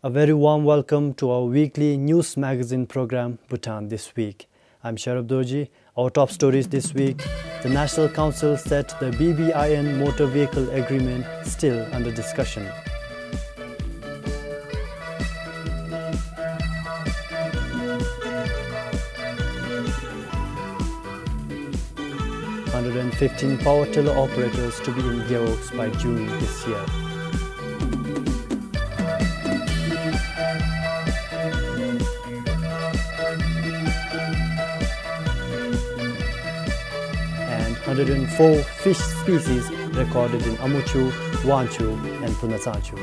A very warm welcome to our weekly news magazine program, Bhutan This Week. I'm Sharab Doji. Our top stories this week: the National Council said the BBIN motor vehicle agreement still under discussion. $115 power tiller operators to be in gearbox by June this year. And 104 fish species recorded in Amuchu, Wanchu and Punasanchu.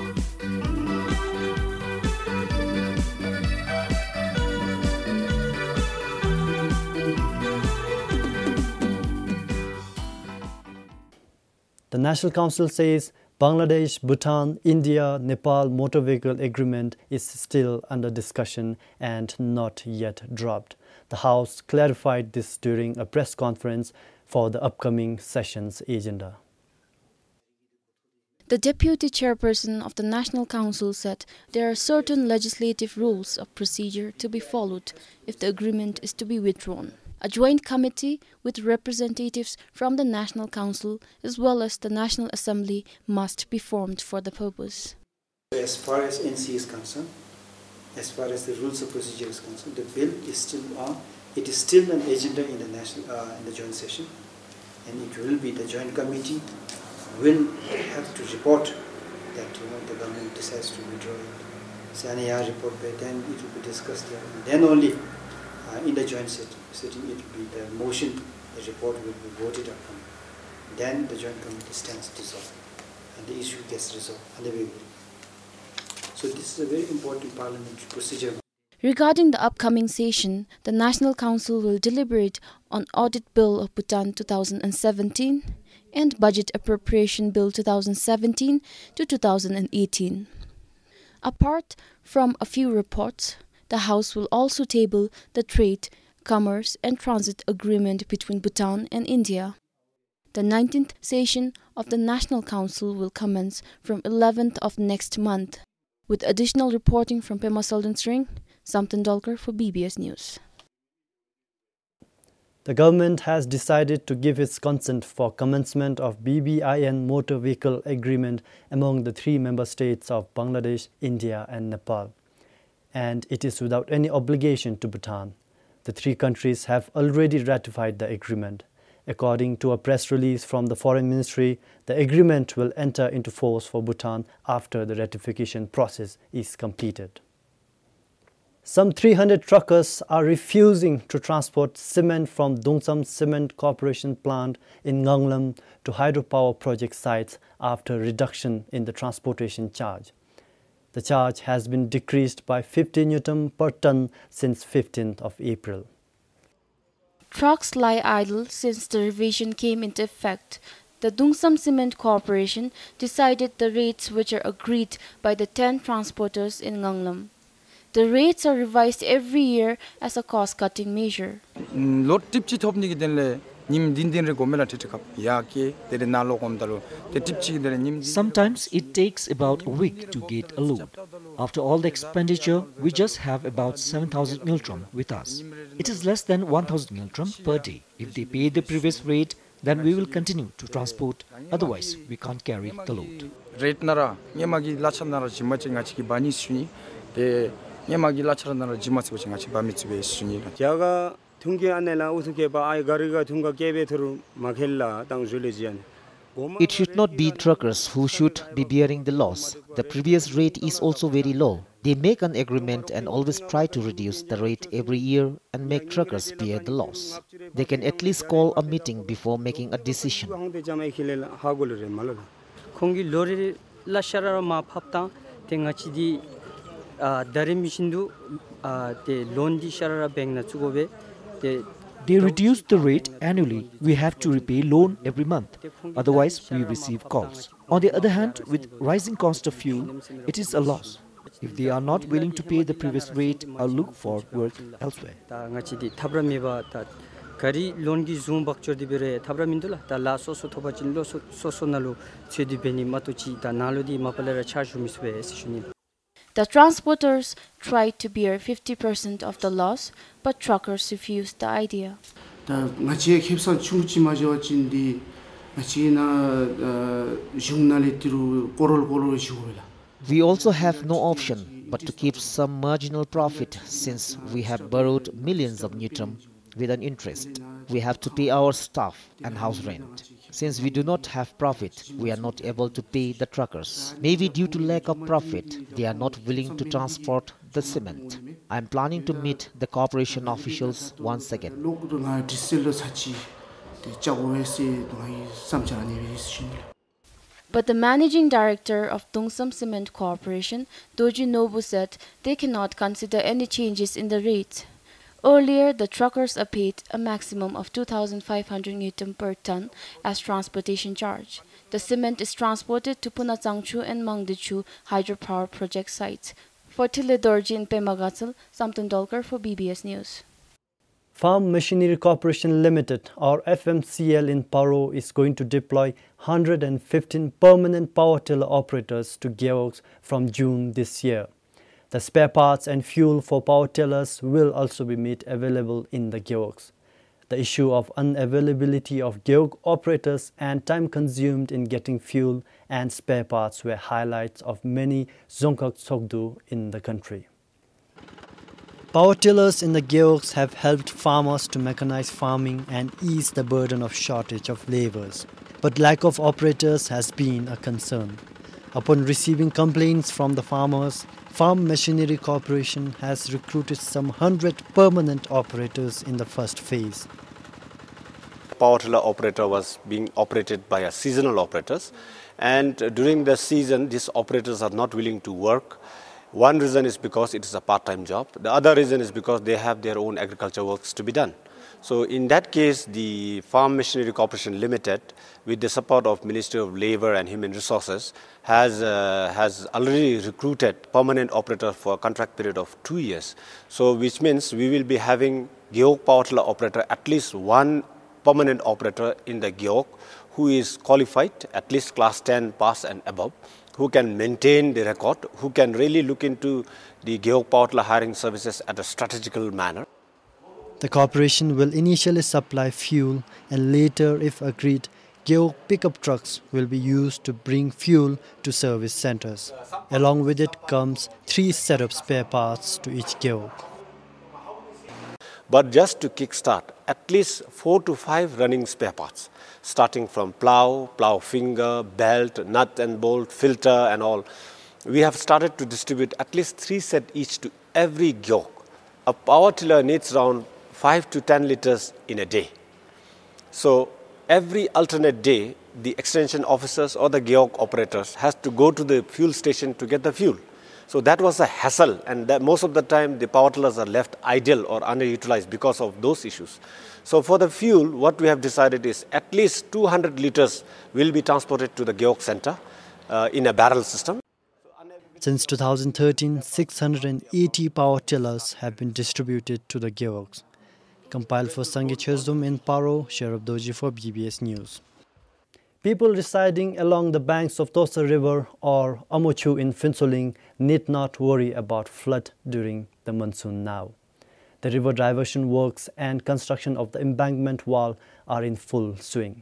The National Council says Bangladesh, Bhutan, India, Nepal motor vehicle agreement is still under discussion and not yet dropped. The House clarified this during a press conference for the upcoming session's agenda. The Deputy Chairperson of the National Council said there are certain legislative rules of procedure to be followed if the agreement is to be withdrawn. A joint committee with representatives from the National Council as well as the National Assembly must be formed for the purpose. As far as NC is concerned, as far as the rules of procedure is concerned, the bill is still on. It is still an agenda in the joint session, and it will be the joint committee will have to report that the government decides to withdraw it. Saniya report by then it will be discussed there, and then only in the joint sitting it will be the motion, the report will be voted upon. Then the joint committee stands dissolved and the issue gets resolved and the way will. So this is a very important parliamentary procedure. Regarding the upcoming session, the National Council will deliberate on Audit Bill of Bhutan 2017 and Budget Appropriation Bill 2017 to 2018. Apart from a few reports, the House will also table the Trade, Commerce and Transit Agreement between Bhutan and India. The 19th session of the National Council will commence from 11th of next month, with additional reporting from Pema Soldenstring, Samten Dolkar for BBS News. The government has decided to give its consent for commencement of BBIN motor vehicle agreement among the three member states of Bangladesh, India and Nepal. And it is without any obligation to Bhutan. The three countries have already ratified the agreement. According to a press release from the Foreign Ministry, the agreement will enter into force for Bhutan after the ratification process is completed. Some 300 truckers are refusing to transport cement from Dungsam Cement Corporation plant in Nganglam to hydropower project sites after reduction in the transportation charge. The charge has been decreased by 50 Newton per ton since 15th of April. Trucks lie idle since the revision came into effect. The Dungsam Cement Corporation decided the rates which are agreed by the 10 transporters in Nganglam. The rates are revised every year as a cost-cutting measure. Sometimes it takes about a week to get a load. After all the expenditure, we just have about 7,000 miltron with us. It is less than 1,000 miltron per day. If they pay the previous rate, then we will continue to transport. Otherwise, we can't carry the load. It should not be truckers who should be bearing the loss. The previous rate is also very low. They make an agreement and always try to reduce the rate every year and make truckers bear the loss. They can at least call a meeting before making a decision. They reduce the rate annually. We have to repay loan every month. Otherwise, we receive calls. On the other hand, with rising cost of fuel, it is a loss. If they are not willing to pay the previous rate, I'll look for work elsewhere. Kari longi zoom bakchor di bere thabra mindula ta la so thoba chinlo so nalu chedi beni matuchi ta nalu di mapalera charge miswe sishuni. The transporters tried to bear 50% of the loss, but truckers refused the idea. We also have no option but to keep some marginal profit since we have borrowed millions of Newton with an interest. We have to pay our staff and house rent. Since we do not have profit, we are not able to pay the truckers. Maybe due to lack of profit, they are not willing to transport the cement. I am planning to meet the corporation officials once again. But the managing director of Tungsam Cement Corporation, Doji Nobu, said they cannot consider any changes in the rates. Earlier, the truckers are paid a maximum of 2,500 Newton per ton as transportation charge. The cement is transported to Punachangchu and Mangdechu hydropower project sites. For Tiledorji in Pemagatsal, Samtun Dolkar for BBS News. Farm Machinery Corporation Limited, or FMCL in Paro, is going to deploy 115 permanent power tiller operators to gearworks from June this year. The spare parts and fuel for power tillers will also be made available in the gearworks. The issue of unavailability of gearwork operators and time consumed in getting fuel and spare parts were highlights of many Zongkak Sokdu in the country. Power tillers in the gearworks have helped farmers to mechanize farming and ease the burden of shortage of laborers. But lack of operators has been a concern. Upon receiving complaints from the farmers, Farm Machinery Corporation has recruited some 100 permanent operators in the first phase. Power tiller operator was being operated by a seasonal operators, and during the season these operators are not willing to work. One reason is because it is a part-time job. The other reason is because they have their own agriculture works to be done. So in that case, the Farm Machinery Corporation Limited, with the support of Ministry of Labour and Human Resources, has already recruited permanent operators for a contract period of 2 years. So which means we will be having gearwork power tiller operator, at least one permanent operator in the gearwork who is qualified, at least class 10 pass and above, who can maintain the record, who can really look into the gearwork power tiller hiring services at a strategical manner. The corporation will initially supply fuel and later, if agreed, gearwork pickup trucks will be used to bring fuel to service centers. Along with it comes 3 set of spare parts to each gearwork. But just to kickstart, at least 4 to 5 running spare parts, starting from plow, plow finger, belt, nut and bolt, filter and all. We have started to distribute at least 3 sets each to every gearwork. A power tiller needs around 5 to 10 liters in a day. So every alternate day, the extension officers or the gearwork operators has to go to the fuel station to get the fuel. So that was a hassle, and that most of the time the power tillers are left idle or underutilized because of those issues. So for the fuel, what we have decided is at least 200 liters will be transported to the gearwork center in a barrel system. Since 2013, 680 power tillers have been distributed to the gearworks. Compiled for Sangeet Chözdum in Paro, Sharab Doji for BBS News. People residing along the banks of Tosa River or Amochu in Phinsoling need not worry about flood during the monsoon now. The river diversion works and construction of the embankment wall are in full swing.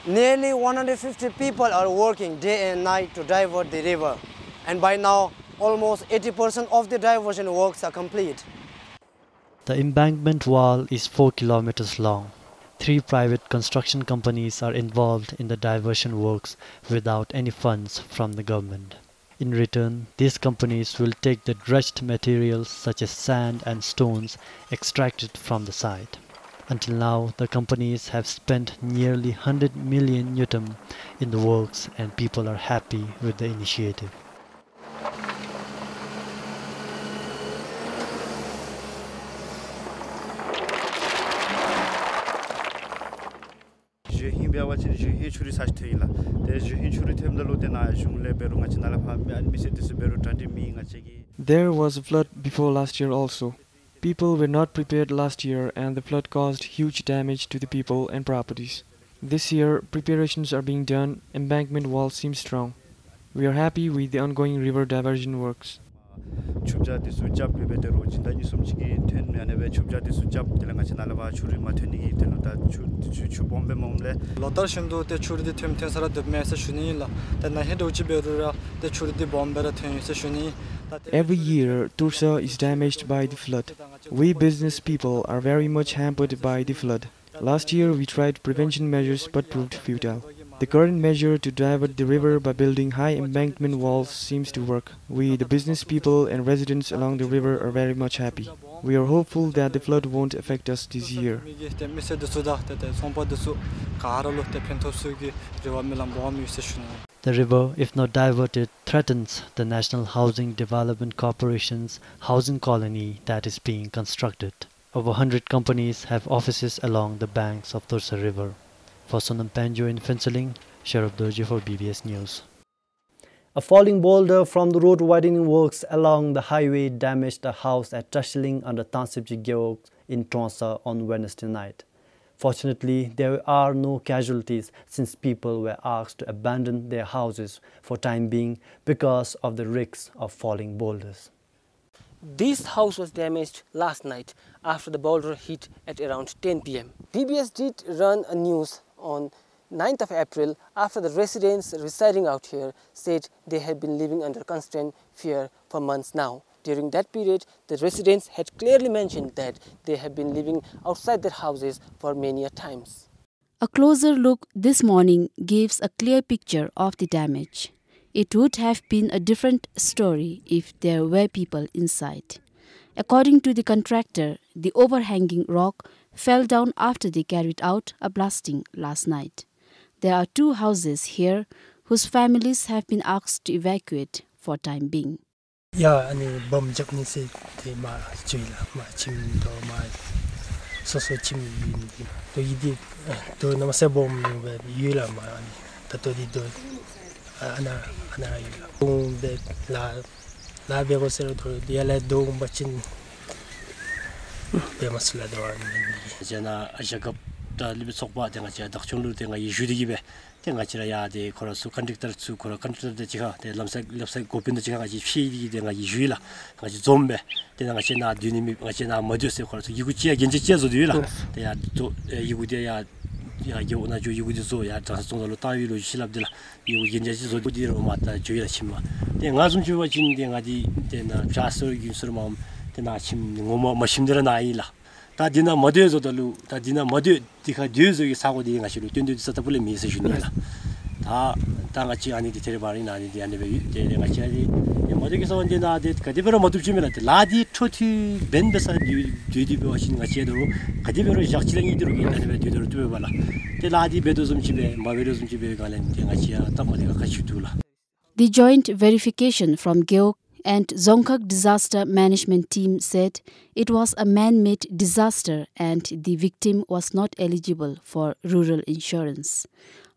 Nearly 150 people are working day and night to divert the river, and by now almost 80% of the diversion works are complete. The embankment wall is 4 kilometers long. 3 private construction companies are involved in the diversion works without any funds from the government. In return, these companies will take the dredged materials such as sand and stones extracted from the site. Until now, the companies have spent nearly 100 million Newton in the works, and people are happy with the initiative. There was a flood before last year also. People were not prepared last year and the flood caused huge damage to the people and properties. This year, preparations are being done, embankment wall seems strong. We are happy with the ongoing river diversion works. Every year, Tursa is damaged by the flood. We business people are very much hampered by the flood. Last year, we tried prevention measures but proved futile. The current measure to divert the river by building high embankment walls seems to work. We, the business people and residents along the river, are very much happy. We are hopeful that the flood won't affect us this year. The river, if not diverted, threatens the National Housing Development Corporation's housing colony that is being constructed. Over 100 companies have offices along the banks of Tursa River. For Sonam Panjo in Phensaling, Sharaf Dorji for BBS News. A falling boulder from the road widening works along the highway damaged a house at Tashiling under Tansipji Gyeok in Tromsø on Wednesday night. Fortunately, there are no casualties since people were asked to abandon their houses for time being because of the risks of falling boulders. This house was damaged last night after the boulder hit at around 10 p.m. BBS did run a news on 9th of April after the residents residing out here said they had been living under constant fear for months now. During that period, the residents had clearly mentioned that they have been living outside their houses for many a times. A closer look this morning gives a clear picture of the damage. It would have been a different story if there were people inside. According to the contractor, the overhanging rock fell down after they carried out a blasting last night. There are 2 houses here whose families have been asked to evacuate for time being. Yeah, ani bom jak ni se te ma chuila ma chim do ma so chim to yidi to na se bom be yila ma ani to di do ana yila de la be go se do dia la do bachin be masla do ani jana ajagap da libe sokba de nga dak chunglu de nga yudi be tenga chira ya de korasu conductor su kora conductor de chiga de lamsa gopin de chiga ga ji phi de nga yuila ga ji zombe de nga chena dynamic nga chena moduse korasu yigu chia genje chia zo yuila de ya to yigu de ya yo na jo yigu de zo ya ta song lo ta yu lo shilab de la yigu genje zo de ro ma ta jo ya chimma de nga zum ju wa jin de nga di de na jaso yu sur ma de na chim ngomo ma 심들은 아이라 다 디나 머드에서도 다 디나 머드 디가 뒤에서 사고 디가 싫어 뛴데 있었다 불에 미세 주니라 다 같이 아니디 테레바리 아니디 아니베 데 같이 아니 머드에서 언제 나데 가디베로 머드 주면 라디 토티 벤베사 뒤디베 하시는 같이 해도 가디베로 작질랭이 들어오게 아니베 뒤로 두베 발라 데 라디 베도 좀 집에 마베로 좀 집에 가는 데 같이 딱 머리가 같이 둘라. The joint verification from Gyeok and Dzongkhag Disaster Management Team said it was a man-made disaster and the victim was not eligible for rural insurance.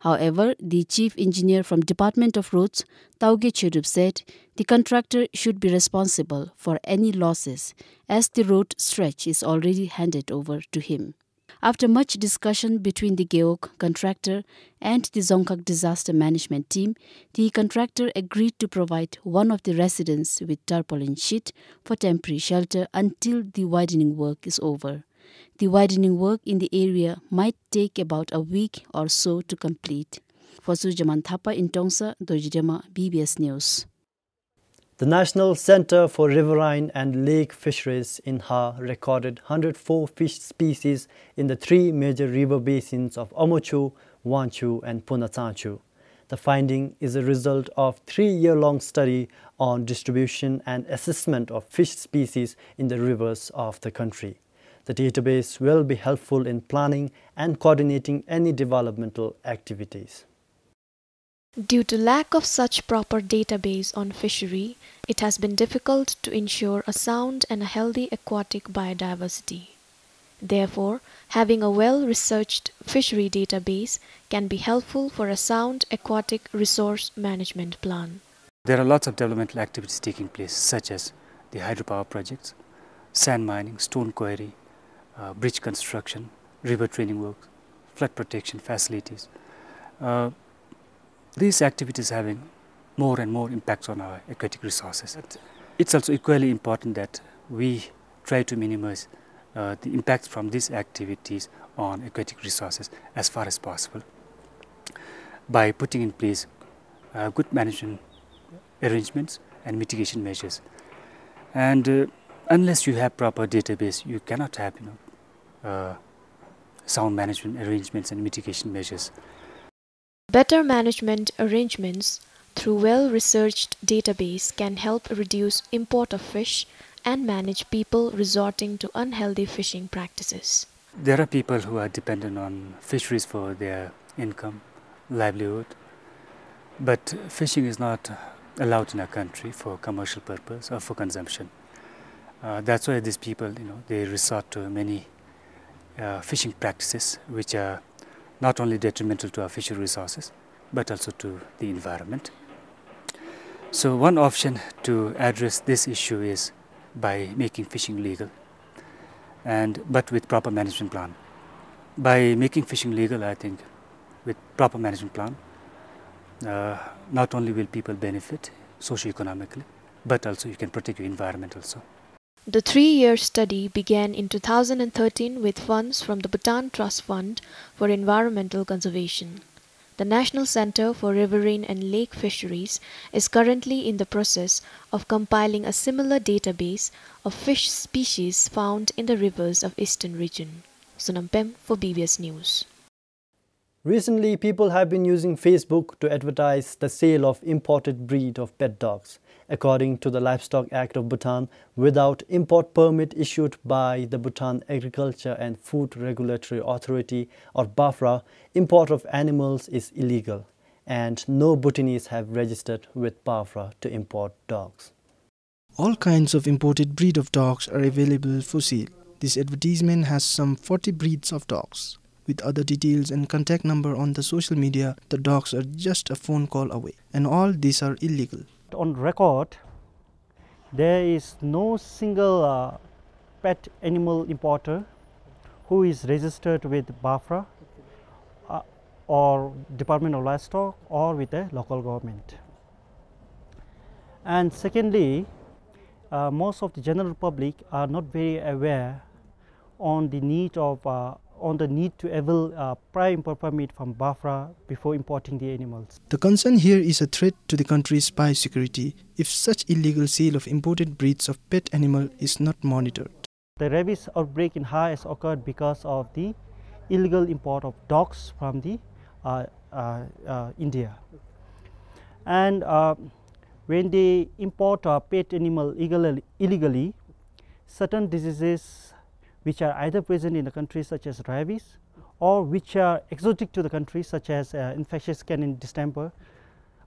However, the chief engineer from Department of Roads, Tauge Cherup, said the contractor should be responsible for any losses as the road stretch is already handed over to him. After much discussion between the Gyeok contractor and the Dzongkhag Disaster Management Team, the contractor agreed to provide one of the residents with tarpaulin sheet for temporary shelter until the widening work is over. The widening work in the area might take about a week or so to complete. For Sujaman Thapa in Tongsa, Dojidema, BBS News. The National Center for Riverine and Lake Fisheries in Ha recorded 104 fish species in the 3 major river basins of Omochu, Wanchu and Punatsanchu. The finding is a result of a 3-year-long study on distribution and assessment of fish species in the rivers of the country. The database will be helpful in planning and coordinating any developmental activities. Due to lack of such proper database on fishery, it has been difficult to ensure a sound and a healthy aquatic biodiversity. Therefore, having a well-researched fishery database can be helpful for a sound aquatic resource management plan. There are lots of developmental activities taking place, such as the hydropower projects, sand mining, stone quarry, bridge construction, river training work, flood protection facilities. These activities having more and more impacts on our aquatic resources. It's also equally important that we try to minimize the impacts from these activities on aquatic resources as far as possible by putting in place good management arrangements and mitigation measures. And unless you have proper database, you cannot have sound management arrangements and mitigation measures. Better management arrangements through well-researched database can help reduce import of fish and manage people resorting to unhealthy fishing practices. There are people who are dependent on fisheries for their income, livelihood, but fishing is not allowed in our country for commercial purpose or for consumption. That's why these people, they resort to many fishing practices which are not only detrimental to our fishery resources, but also to the environment. So one option to address this issue is by making fishing legal, but with proper management plan. By making fishing legal, I think, with proper management plan, not only will people benefit socio-economically, but also you can protect your environment also. The 3-year study began in 2013 with funds from the Bhutan Trust Fund for Environmental Conservation. The National Center for Riverine and Lake Fisheries is currently in the process of compiling a similar database of fish species found in the rivers of Eastern region. Sonampem for BBS News. Recently, people have been using Facebook to advertise the sale of imported breed of pet dogs. According to the Livestock Act of Bhutan, without import permit issued by the Bhutan Agriculture and Food Regulatory Authority or BAFRA, import of animals is illegal, and no Bhutanese have registered with BAFRA to import dogs. All kinds of imported breed of dogs are available for sale. This advertisement has some 40 breeds of dogs. With other details and contact number on the social media, the dogs are just a phone call away, and all these are illegal. On record, there is no single pet animal importer who is registered with BAFRA or Department of Livestock or with the local government. And secondly, most of the general public are not very aware on the need to avail prior import permit from BAFRA before importing the animals. The concern here is a threat to the country's biosecurity if such illegal sale of imported breeds of pet animal is not monitored. The rabies outbreak in Ha has occurred because of the illegal import of dogs from the India. And when they import a pet animal illegally, certain diseases which are either present in the country such as rabies or which are exotic to the country such as infectious canine distemper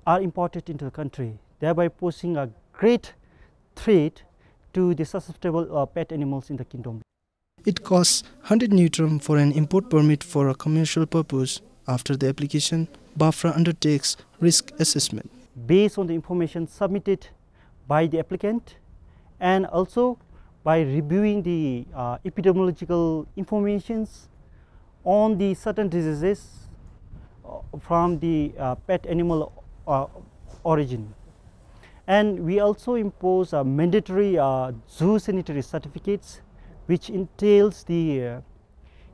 are imported into the country, thereby posing a great threat to the susceptible pet animals in the kingdom. It costs 100 neutrum for an import permit for a commercial purpose. After the application, BAFRA undertakes risk assessment. Based on the information submitted by the applicant and also by reviewing the epidemiological informations on the certain diseases from the pet animal origin. And we also impose mandatory zoo sanitary certificates, which entails the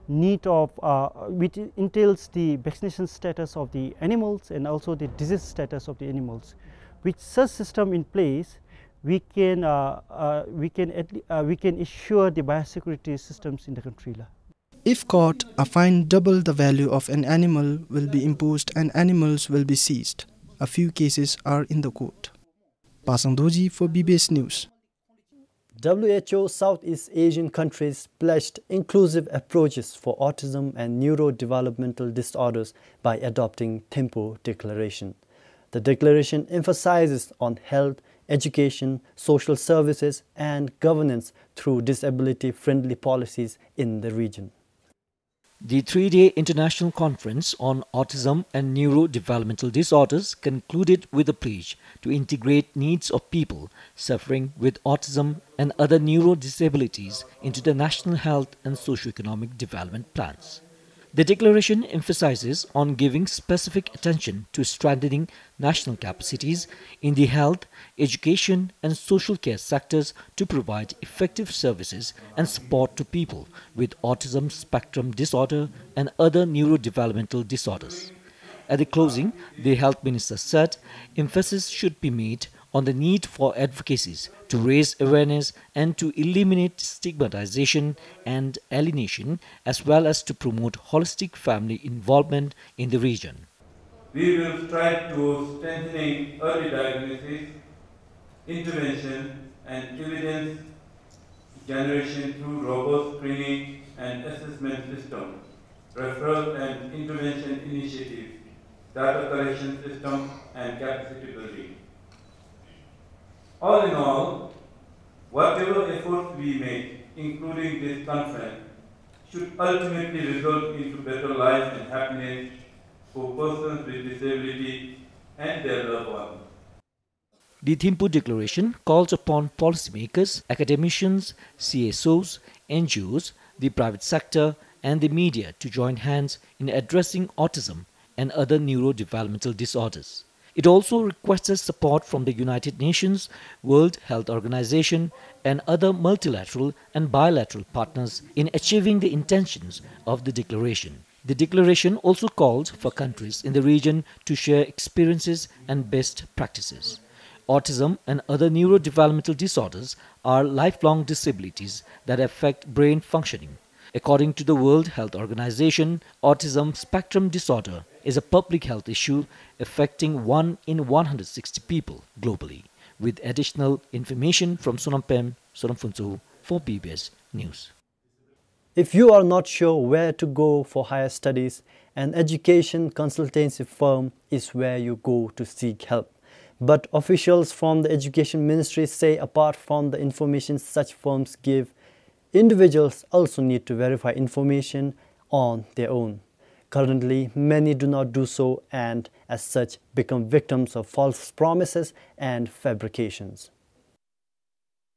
which entails the vaccination status of the animals and also the disease status of the animals. With such system in place, we can ensure the biosecurity systems in the country. If caught, a fine double the value of an animal will be imposed and animals will be seized. A few cases are in the court. Pasang Doji for BBS News. WHO Southeast Asian countries pledged inclusive approaches for autism and neurodevelopmental disorders by adopting Thimphu Declaration. The declaration emphasizes on health, education, social services, and governance through disability-friendly policies in the region. The 3-day international conference on autism and neurodevelopmental disorders concluded with a pledge to integrate needs of people suffering with autism and other neurodisabilities into the national health and socio-economic development plans. The declaration emphasizes on giving specific attention to strengthening national capacities in the health, education and social care sectors to provide effective services and support to people with autism spectrum disorder and other neurodevelopmental disorders. At the closing, the health minister said emphasis should be made on the need for advocacies to raise awareness and to eliminate stigmatization and alienation, as well as to promote holistic family involvement in the region. We will strive to strengthening early diagnosis, intervention and evidence generation through robust screening and assessment system, referral and intervention initiatives, data collection system and capacity building. All in all, whatever efforts we make, including this conference, should ultimately result into better life and happiness for persons with disability and their loved ones. The Thimphu Declaration calls upon policymakers, academicians, CSOs, NGOs, the private sector and the media to join hands in addressing autism and other neurodevelopmental disorders. It also requested support from the United Nations, World Health Organization and other multilateral and bilateral partners in achieving the intentions of the declaration. The declaration also called for countries in the region to share experiences and best practices. Autism and other neurodevelopmental disorders are lifelong disabilities that affect brain functioning. According to the World Health Organization, autism spectrum disorder is a public health issue affecting 1 in 160 people globally. With additional information from Sonampem Sonamfunsu for PBS News. If you are not sure where to go for higher studies, an education consultancy firm is where you go to seek help. But officials from the Education Ministry say apart from the information such firms give, individuals also need to verify information on their own. Currently, many do not do so and, as such, become victims of false promises and fabrications.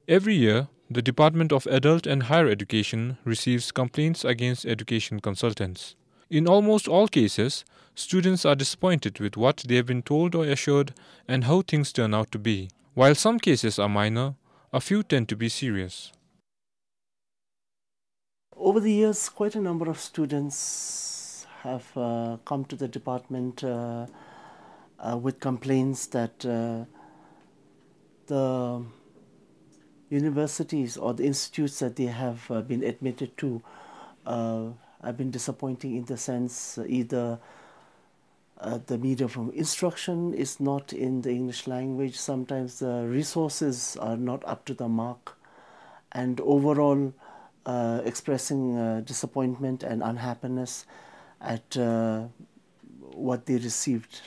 Every year, the Department of Adult and Higher Education receives complaints against education consultants. In almost all cases, students are disappointed with what they have been told or assured and how things turn out to be. While some cases are minor, a few tend to be serious. Over the years, quite a number of students have come to the department with complaints that the universities or the institutes that they have been admitted to have been disappointing in the sense either the medium of instruction is not in the English language, sometimes the resources are not up to the mark, and overall expressing disappointment and unhappiness at what they received.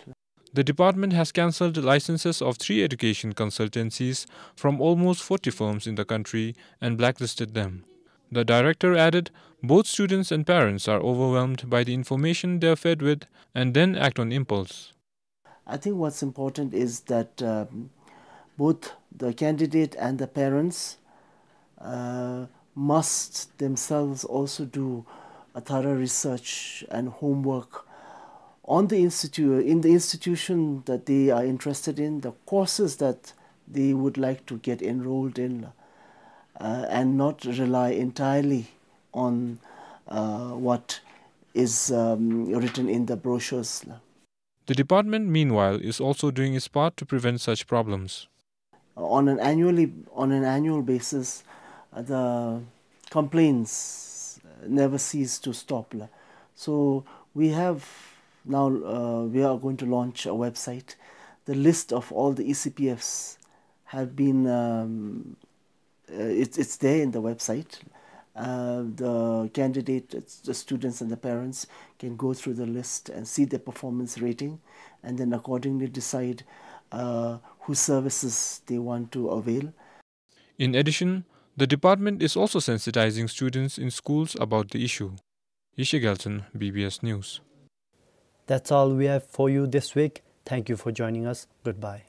The department has cancelled licenses of 3 education consultancies from almost 40 firms in the country and blacklisted them. The director added, both students and parents are overwhelmed by the information they are fed with and then act on impulse. I think what's important is that both the candidate and the parents must themselves also do a thorough research and homework on the institution that they are interested in, the courses that they would like to get enrolled in, and not rely entirely on what is written in the brochures. The department, meanwhile, is also doing its part to prevent such problems. On an annual basis, the complaints never cease to stop. So we have now, we are going to launch a website. The list of all the ECPFs have been, it's there in the website. The candidates, the students and the parents can go through the list and see their performance rating and then accordingly decide whose services they want to avail. In addition, the department is also sensitizing students in schools about the issue. Ishe Gelton, BBS News. That's all we have for you this week. Thank you for joining us. Goodbye.